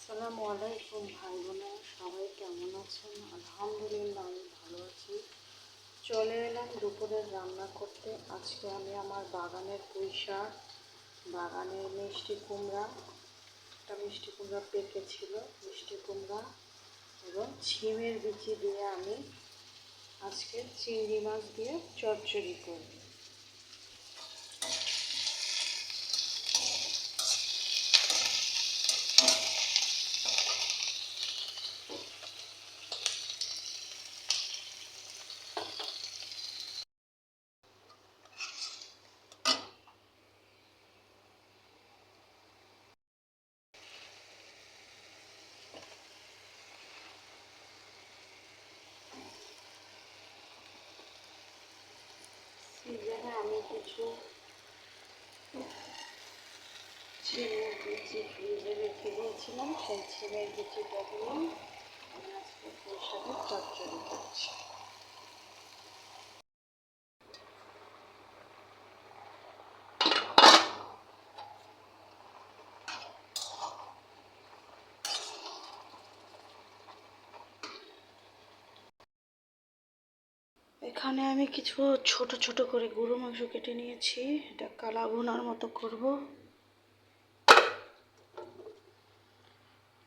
আসসালামু আলাইকুম ভাই বোনেরা, সবাই কেমন আছেন? আলহামদুলিল্লাহ আমি ভালো আছি। চলে এলাম দুপুরের রান্না করতে। আজকে আমি আমার বাগানের পুঁই শাক, বাগানের মিষ্টি কুমড়া, একটা মিষ্টি কুমড়া পেকেছিল, মিষ্টি কুমড়া এবং ছিমের বিচি দিয়ে আমি আজকে চিংড়ি মাছ দিয়ে চচ্চড়ি করব। সিজনে আমি কিছু ছিমের বিচি ফ্রিজে রেখে দিয়েছিলাম, সেই ছিমের বিচিটা দিয়ে আমি আজকে পুঁই শাকের চচ্চড়ি করছি। এখানে আমি কিছু ছোট ছোট করে গরু মাংস কেটে নিয়েছি, এটা কালা ভুনার মতো করব।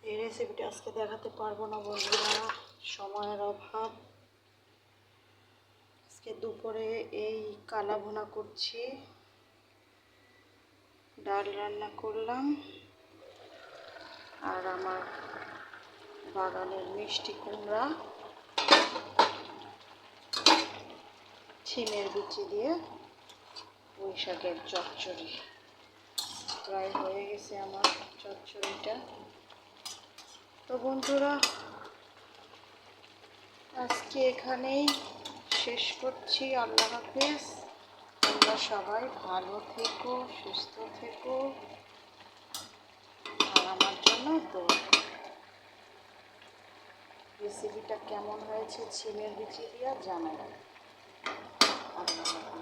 এই রেসিপিটা আজকে দেখাতে পারবো না বন্ধুরা, সময়ের অভাব। আজকে দুপুরে এই কালা ভুনা করছি, ডাল রান্না করলাম, আর আমার বাগানের মিষ্টি কুমড়া ছিমের বিচি দিয়ে পুঁই শাকের চচ্চড়ি। প্রায় হয়ে গেছে আমার চচ্চড়িটা। তো বন্ধুরা, আজকে এখানেই শেষ করছি। আল্লাহ হাফেজ। তোমরা সবাই ভালো থেকো, সুস্থ থেকো, আর আমার জন্য দোয়া করো। রেসিপিটা কেমন হয়েছে ছিমের বিচি দিয়া জানাবেন। আল্লাহ।